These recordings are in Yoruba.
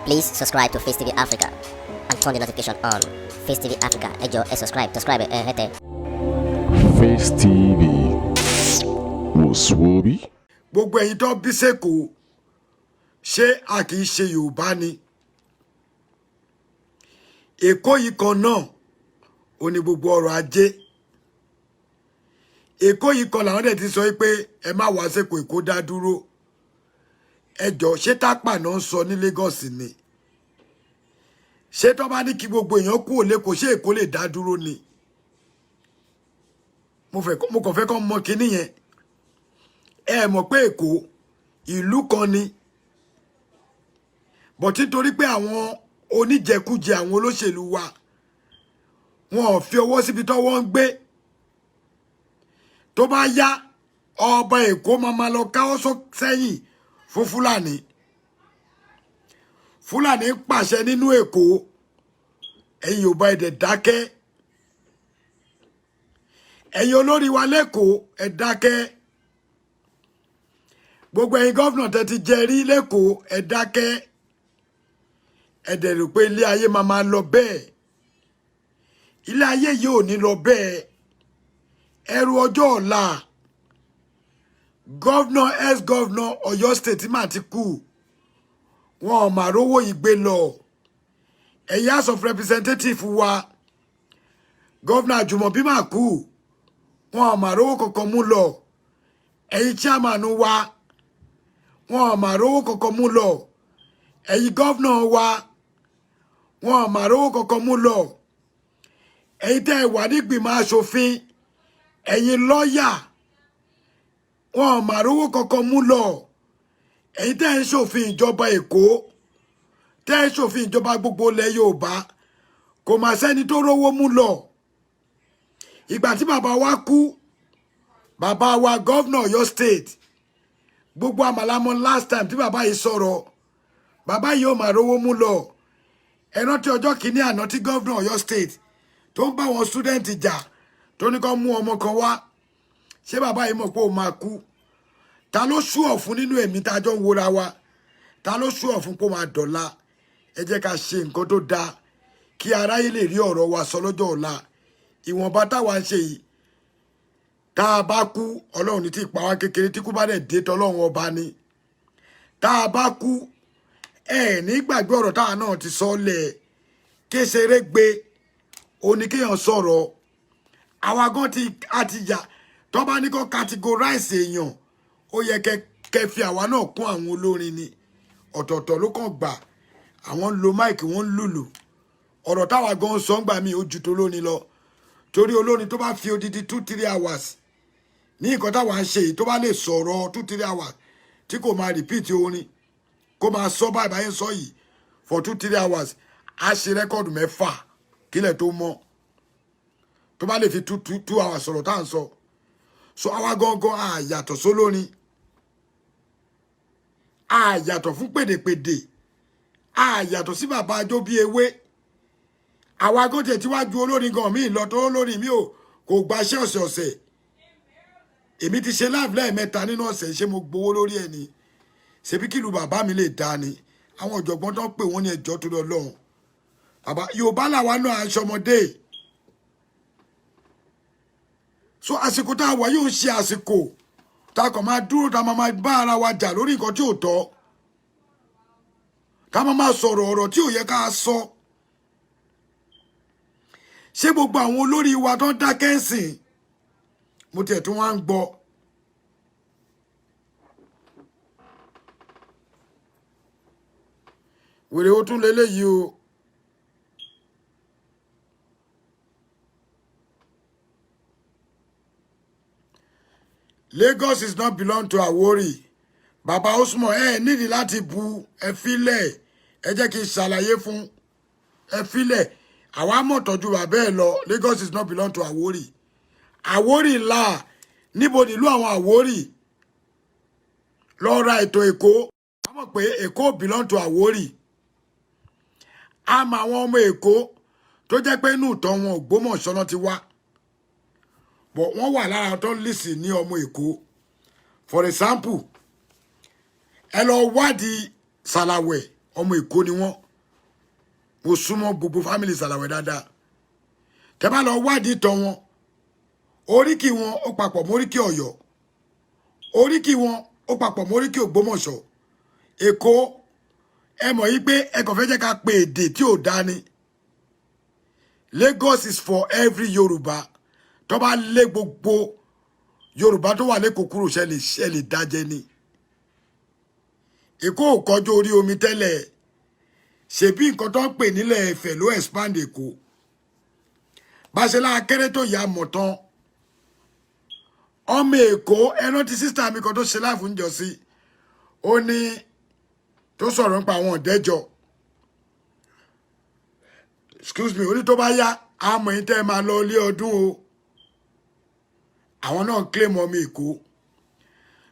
Please subscribe to Face TV Africa and turn the notification on. Face TV Africa, ẹ jọ̀ọ́, subscribe, hete. Face TV Muswobi. Gbogbo ẹ̀yin tó bí sẹ́kọ̀ọ́ ṣé a kì í ṣe Yorùbá ni? Èkó yìí kan náà ó ní gbogbo ọrọ̀ ajé. Èkó yìí kan làwọn dẹ̀ ti sọ pé ẹ má wá sẹ́kọ̀ọ́ Èkó dá dúró. Ẹ jọ̀ọ́, ṣé tápà náà ń sọ ní Lagos ni? Ṣé tó bá ní kí gbogbo èèyàn kú òlé kò ṣe Èkó lè dá dúró ni? Mo kàn fẹ́ kọ́ mọ kinní yẹn. Ẹ mọ̀ pé Èkó ìlú kan ni, but nítorí pé àwọn oníjẹkújẹ àwọn olóṣèlú wa wọn ò fi ọwọ́ síbi tó wọ́n ń gbé. Tó bá yá ọba Èkó máa lọ káwọ́ sẹ́yìn fún Fúlàní. Fúlàní pàṣẹ nínú Èkó, ẹ̀yin Yorùbá ẹ̀dẹ̀ dákẹ́. Ẹ̀yin olórí wa lẹ́kọ̀ọ́ ẹ dákẹ́. Gbogbo ẹ̀yin gọ́vnà tẹ́ ti jẹ rí lẹ́kọ̀ọ́ ẹ dákẹ́. Ẹ dẹ̀ rò pé ilé ayé máa lọ bẹ́ẹ̀. Ilé ayé yìí ò ní lọ bẹ́ẹ̀. Ẹrù ọjọ́ ọ̀la. Gọ́vnà ex-gọ́vnà Ọ̀yọ́ state mà ti kú. Wọn ò máa rówó ìgbé lọ. Ẹ̀yin House of Representative wa Gọ́vnà Àjùmọ̀bí mà kú. Wọn ò máa rówó kankan mú lọ. Ẹ̀yin chairman wa wọn ò máa rówó kankan mú lọ. Ẹ̀yin gọ́vnà wa wọn ò máa rówó kankan mú lọ. Ẹ̀yin tẹ́ ẹ wà nígbìmọ̀ aṣòfin, ẹ̀yin lọ́ọ̀yà wọn ò máa rówó kankan mú lọ. Ẹ̀yin tẹ́ ẹ ń ṣòfin ìjọba Èkó, tẹ́ ẹ ń ṣòfin ìjọba gbogbo ilẹ̀ Yorùbá, kò mà sẹ́ni tó rówó mú lọ. Ìgbà tí bàbá wa kú, bàbá wa gọ́vnà Ọ̀yọ́ state, gbogbo àmàlámọ́ last time tí bàbá yìí sọ̀rọ̀, bàbá yìí ò máa rówó mú lọ. Ẹ rántí ọjọ́ kìíní àná tí gọ́vnà Ọ̀yọ́ state tó ń bá wọn student jà tó ní kó mú ọmọ kan wá. Ṣé bàbá yìí mọ̀ pé ó máa kú? Ta ló ṣú ọ̀ fún nínú ẹ̀mí tá a jọ ń wora wa? Ta ló ṣú ọ̀ fún pé ó máa dọ̀la? Ẹ jẹ́ ká ṣe nǹkan tó dáa kí aráyé lè rí ọ̀rọ̀ wa sọ lọ́jọ́ ọ̀la. Ìwọ̀nba táwa ń ṣe yìí, tá a bá kú Ọlọ́run ní tí ì pa wá kékeré, tí kú bá dẹ̀ dé tọ́lọ́run ọba ni. Tá a bá kú ní gbàgbé ọ̀rọ̀ táwa náà ti sọ lẹ̀ kéṣeré gbé oníkéèyàn sọ̀rọ̀. Àwa gan àti yà tó bá ní kó categorize èèyàn, ó yẹ kẹ́ fi àwa náà kún àwọn olórin ni. Ọ̀tọ̀ọ̀tọ̀ ló kàn gbà. Àwọn ń lo máìkì, wọ́n ń lùlù. Ọ̀rọ̀ táwa gan sọ ń gbà mí ó ju tó lónìí lọ. Torí olórin tó bá fi odidi 2-3 hours ní nǹkan táwa ń ṣe yìí, tó bá lè sọ̀rọ̀ 2-3 hours tí kò máa repeat orin, kó máa sọ báyìí báyìí sọ yìí for 2-3 hours, á ṣe rẹ́kọ̀dù 6 kílẹ̀ tó mọ́. Tó bá lè fi 2 hours sọ̀rọ̀ tá à ń sọ. So àwa gangan a yàtọ̀ sólórin, a yàtọ̀ fún pèdèpèdè, a yàtọ̀ sí bàbá ajó bí ewé. Àwa gan tẹ̀ tí wá ju olórin gan mi lọ, tó olórin mi kò gbaṣẹ́ ọ̀sẹ̀ọ̀sẹ̀. Èmi ti ṣe live lẹ́ẹ̀mẹ́ta nínú ọ̀sẹ̀, ṣé mo gbowó lórí ẹ̀ ni? Ṣebí kìlú bàbá mi lè dá ni? Àwọn ọ̀jọ̀gbọ́n tó ń pè wọ́n ní ẹjọ́ tó lọ lọ́hùn. Bàbá Yorùbá làwa náà aṣọmọdé. So àsìkò tá a wà yóò ṣe àsìkò tá a kàn máa dúró, tá a máa bá ara wa jà lórí nǹkan tí ò tọ́. Ká máa sọ̀rọ̀ ọ̀rọ̀ tí ò yẹ ká sọ. Ṣé gbogbo àwọn olórí wa tó ń dákẹ́ ń sìn? Mo tiẹ̀ tún wá ń gbọ́. Wèrè ó tún leléyìí o. Lagos is not belong to Awori. Baba Usman nídìí láti bu ẹ filẹ̀. Ẹ jẹ́ kí n ṣàlàyé fún ẹ filẹ̀. Àwa mọ̀ tọ́jú bàbá ẹ lọ. Lagos is not belong to Awori. Awori ńlá níbo nílùú àwọn Awori. Lọ ra ètò Èkó. A mọ̀ pé Èkó belong to Awori. A mọ àwọn ọmọ Èkó tó jẹ́ pé inú ìtàn wọn Ògbómọ̀ṣọ́ náà ti wá. But wọ́n wà lára tó ń lìsì ní ọmọ Èkó. For example, ẹ lọ wádìí Sàlàwẹ̀ ọmọ Èkó ni wọ́n mo súnmọ́ gbogbo family Sàlàwẹ̀ dáadáa tẹ́ bá lọ wádìí ìtàn wọn oríkì wọn ó papọ̀ móríkì Ọ̀yọ́ oríkì wọn ó papọ̀ móríkì Ògbómọ̀ṣọ́ Èkó ẹ mọ̀ yí pé ẹ kàn fẹ́ jẹ́ ká pe èdè tí ò dání Lagos is for every Yorùbá tó bá lé gbogbo Yorùbá tó wà lẹ́kọ̀ọ́ kúrò ṣe lè dájẹ́ ni Èkó ò kọjú orí omi tẹ́lẹ̀ ṣebí nǹkan tó ń pè nílẹ̀ Ẹ̀fẹ̀ ló expand Èkó báṣẹ́lá akéré tó yà mọ̀ tán ọmọ Èkó ẹran ti sísítà mi kan tó ṣe láàfù ń jọ sí ó ní tó sọ̀rọ̀ nípa àwọn ọ̀dẹ́jọ́ excuse me ó ní tó bá yá àmọ́ yín tẹ́ ẹ máa lọ ilé ọdún o àwọn náà claim ọmọ Èkó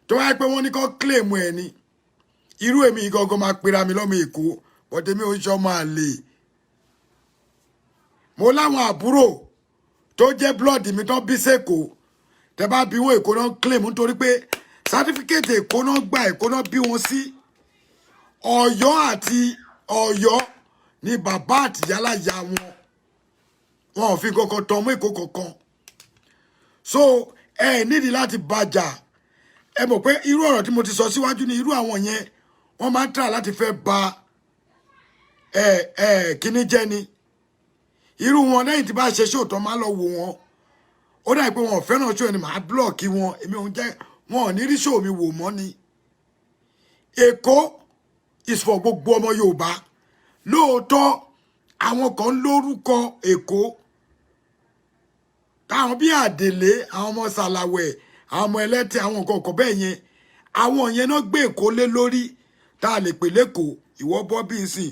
tó wáyé pé wọ́n ní kó claim ẹ̀ ni irú èmi gangan máa pera mi lọ́mọ Èkó bọ́tẹ́ mi ò ń ṣe ọmọ àlè mo láwọn àbúrò tó jẹ́ blood mi tán bí sẹ́kọ̀ọ́ tẹ́ bá bí wọn Èkó náà claim nítorí pé certificate Èkó náà gba Èkó náà bí wọn sí Ọ̀yọ́ àti Ọ̀yọ́ ni bàbá àtìyálà ya wọn ò fi kankan tán mọ́ Èkó kankan so ẹ nídìí láti bàjà ẹ mọ̀ pé irú ọ̀rọ̀ tí mo ti sọ síwájú ni irú àwọn yẹn wọ́n máa ń tà láti fẹ́ ba kíní jẹ́ ni irú wọn lẹ́yìn tí bá ṣe ṣòótọ́ máa lọ wò wọn ó dà pé wọn ò fẹ́ràn ṣó ni màá blọ́ọ̀kì wọn èmi ò ń jẹ́ wọn ò ní rí ṣó mi wò mọ́ ni Èkó is for gbogbo ọmọ Yorùbá lóòótọ́ àwọn kan lórúkọ Èkó táwọn bí Àdèlé àwọn ọmọ Sàlàwẹ̀ àwọn ọmọ Ẹlẹ́tẹ̀ àwọn nǹkan ọ̀kọ̀ bẹ́ẹ̀ yẹn àwọn yẹn náà gbé Èkó lé lórí tá a lè pè lẹ́kọ̀ọ́ ìwọ bọ́ bí n sìn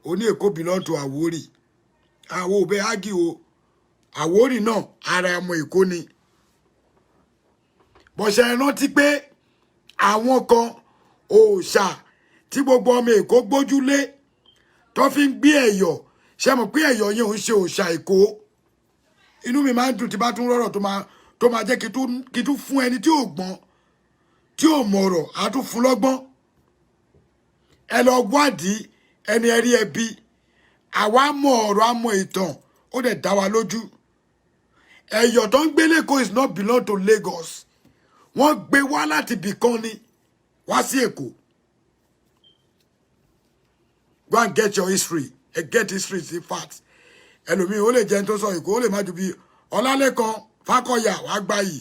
oní Èkó belong to Àwórì àwọn òbẹ ágì o Àwórì náà ara ọmọ Èkó ni bọ̀ṣẹ̀ rántí pé àwọn kan òòṣà tí gbogbo ọmọ Èkó gbójúlé tó fi ń gbé Ẹ̀yọ̀ ṣe mọ̀ pé Ẹ̀yọ̀ yẹn ò ń ṣe òòṣà Èkó inú mi máa ń dùn tí bá tún rọ̀rọ̀ tó máa jẹ́ kí tún fún ẹni tí ò gbọ́n tí ò mọ̀rọ̀ á tún fún lọ́gbọ́n ẹ lọ wádìí ẹni ẹrí ẹbí àwa mọ ọ̀rọ̀ àmọ́ ìtàn ó dẹ̀ dá wa lójú Ẹ̀yọ̀ tó ń gbé lẹ́kọ̀ọ́ is not belong to Lagos wọ́n gbé wá láti bìkan ni wá sí Èkó go and get your history get history sí fact ẹlòmíì ó lè jẹ́ tó sọ Èkó ó lè má ju bí Ọlálékan Fákọ̀yà wàá gbáyì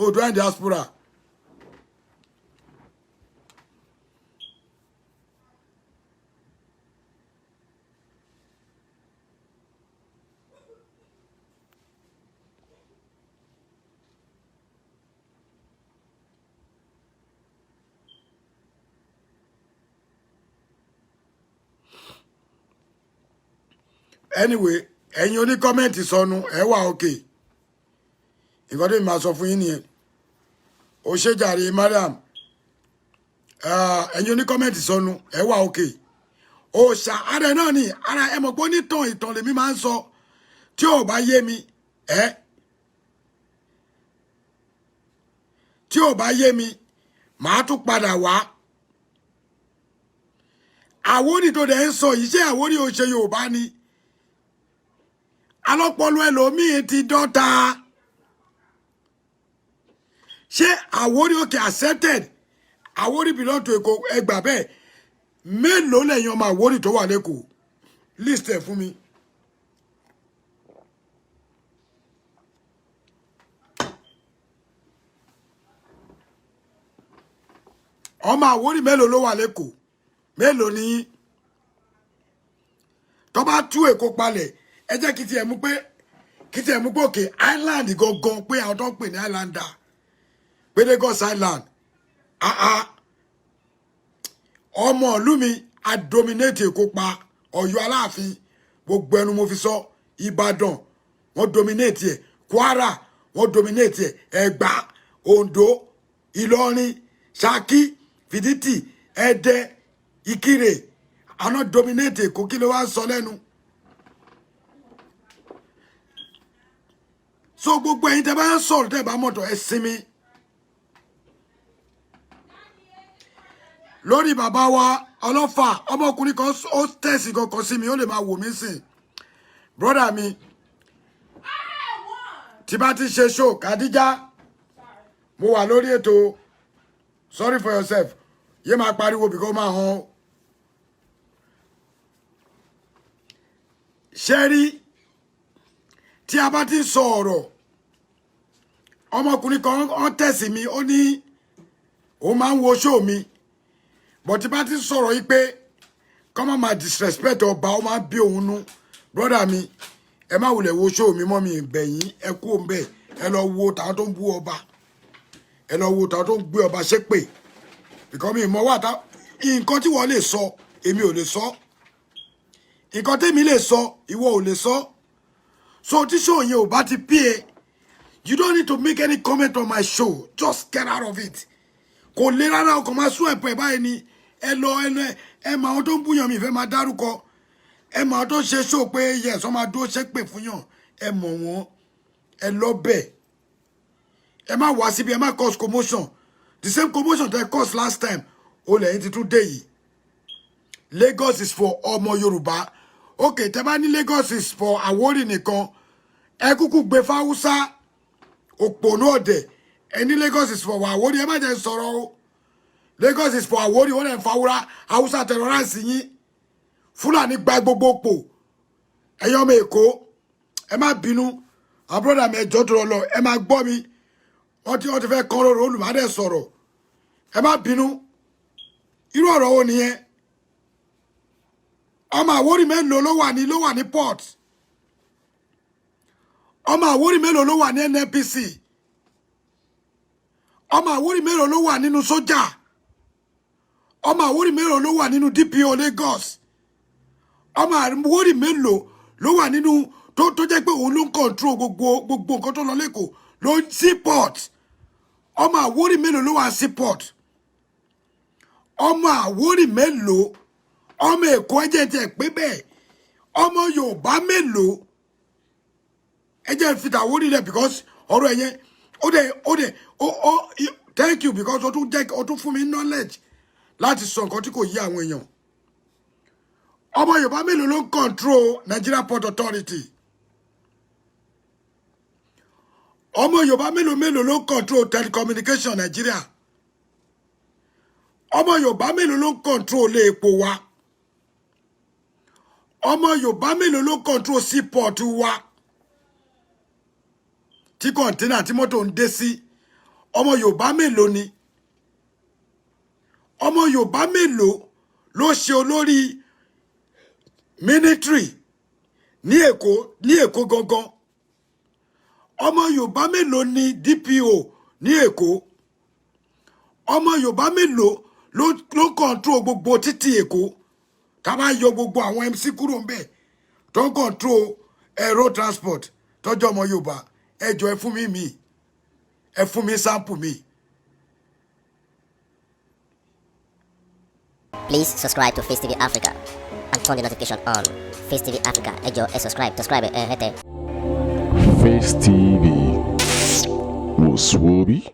Oòduà diaspora anyway ẹ̀yin oní kọ́mẹ́ǹtì sọnù ẹ wà òkè nǹkan tó máa sọ fún yín nìyẹn ó ṣe jàre Mariam ẹ̀yin oní kọ́mẹ́ǹtì sọnù ẹ wà òkè òòṣà ara ẹ̀ náà ni ara ẹ mọ̀ pé onítàn ìtàn lèmi máa ń sọ tí ò bá yé mi tí ò bá yé mi màá tún padà wá Àwórì tó dẹ̀ ń sọ yìí ṣé Àwórì ò ṣe Yorùbá ni alọ́pọ̀lọ ẹlòmíì ti dọ́ta ṣé Àwórì òkè accepted Àwórì belong to Èkó ẹgbà bẹ́ẹ̀ mélòó lẹ́yìn ọmọ Àwórì tó wà lẹ́kọ̀ọ́ list ẹ̀ fún mi ọmọ Àwórì mélòó ló wà lẹ́kọ̀ọ́ mélòó ni tó bá tú Èkó palẹ̀ ẹ jẹ́ kí tiẹ̀ mú pé òkè island gangan pé àwọn tó ń pè ní islander pé Lagos Island ọmọ ìlú mi a dominate Èkó pa Ọ̀yọ́ Aláàfin gbogbo ẹnu mo fi sọ Ìbàdàn wọ́n dominate ẹ̀ Kwara wọ́n dominate ẹ̀ Ẹ̀gbá Oǹdó Ìlọrin Ṣakí Fìdítì Ẹdẹ Ìkirè àwọn dominate Èkó kí ló wá ń sọ lẹ́nu. So gbogbo ẹ̀yin tẹ́ bá ń sọ̀rọ̀ tẹ́ bá mọ̀tọ̀ ẹ sinmi lórí bàbá wa ọlọ́fà ọmọkùnrin kan ó tẹ̀sí kankan sí mi ó lè máa wò mí sìn brọ́dà mi tí bá ti ṣe show Kadija mo wà lórí ètò sorry for yourself yé máa pariwo bí kò máa hàn ṣẹ́rí tí a bá ti sọ ọ̀rọ̀ ọmọkùnrin kan ó tẹ̀sí mi ó ní ó máa ń wo show mi but tí bá ti sọ̀rọ̀ yìí pé kọ́ máa disrespect ọba ó máa bí òun nú brother mi ẹ má wulẹ̀ wo show mi mọ́ mi bẹ̀yìn ẹ kú òun bẹ́ẹ̀ ẹ lọ wo tàwọn tó ń bú ọba ẹ lọ wo tàwọn tó ń gbé ọba ṣépè because mi mọ̀ wà tá nǹkan tí wọ́n lè sọ èmi ò lè sọ nǹkan tèmi lè sọ ìwọ ò lè sọ so tí show yẹn ò bá ti pí ẹ you don't need to make any comment on my show just get out of it kò lè rárá ọkọ̀ máa sún ẹ̀pọ̀ ẹ̀ báyìí ni ẹ lọ ẹ mọ àwọn tó ń búyàn mi ìfẹ́ máa dárúkọ ẹ mọ àwọn tó ṣe show pé yes wọ́n máa dúró ṣépè fún yàn ẹ mọ̀ wọ́n ẹ lọ bẹ̀ ẹ má wá síbi ẹ má cause commotion the same commotion that caused last time ó lẹ́yìn ti tún dé yìí Lagos is for ọmọ Yorùbá okay tẹ́ bá ní Lagos is for Àwórì nìkan ẹ kúkú gbé fáwúsá òpònú ọ̀dẹ̀ ẹni Lagos is for Àwórì ẹ má jẹ́ sọ̀rọ̀ o Lagos is for Àwórì ó lè fa Haúsá terrorize yín Fúlàní gba gbogbo pò ẹ̀yọ́ ọmọ Èkó ẹ má bínú àbúrọ̀dà mi ẹjọ́ tó lọ ẹ má gbọ́ mi wọ́n ti fẹ́ kọ́ lórí olùmọ̀dé sọ̀rọ̀ ẹ má bínú irú ọ̀rọ̀ wo nìyẹn ọmọ Àwórì mélòó ló wà ní port ọmọ Àwórì mélòó ló wà ní NNPC ọmọ Àwórì mélòó ló wà nínú sójà ọmọ Àwórì mélòó ló wà nínú DPO Lagos ọmọ Àwórì mélòó ló wà nínú tó jẹ́ pé òun ló ń control gbogbo nǹkan tó lọ lẹ́kọ̀ọ́ ló ń seaport ọmọ Àwórì mélòó ló wà seaport ọmọ Àwórì mélòó ọmọ Èkó ẹjẹ tẹ pé bẹ́ẹ̀ ọmọ Yorùbá mélòó ẹjẹ fi t'Àwórì rẹ because ọ̀rọ̀ ẹ̀yẹn thank you because o tún fún mi knowledge láti sọ nǹkan tí kò yí àwọn èèyàn ọmọ Yorùbá mélòó ló ń control Nigeria Port Authority ọmọ Yorùbá mélòó ló ń control telecommunication Nigeria ọmọ Yorùbá mélòó ló ń control ilé epo wa ọmọ Yorùbá mélòó ló ń control seaport wa tí kọ̀ǹtínà tí mọ́tò ń dé sí ọmọ Yorùbá mélòó ni ọmọ Yorùbá mélòó ló ṣe olórí military ní Èkó gangan ọmọ Yorùbá mélòó ni DPO ní Èkó ọmọ Yorùbá mélòó ló control gbogbo títì Èkó tá bá yọ gbogbo àwọn MC kúrò ń bẹ̀ tó ń control road transport tọ́jú ọmọ Yorùbá ẹ jọ̀ọ́ ẹ fún mi sample mi. Please subscribe to Face TV Africa and turn the notification on. Face TV Africa, ẹ jọ̀ọ́ ẹ subscribe hete. Face TV was Swoby.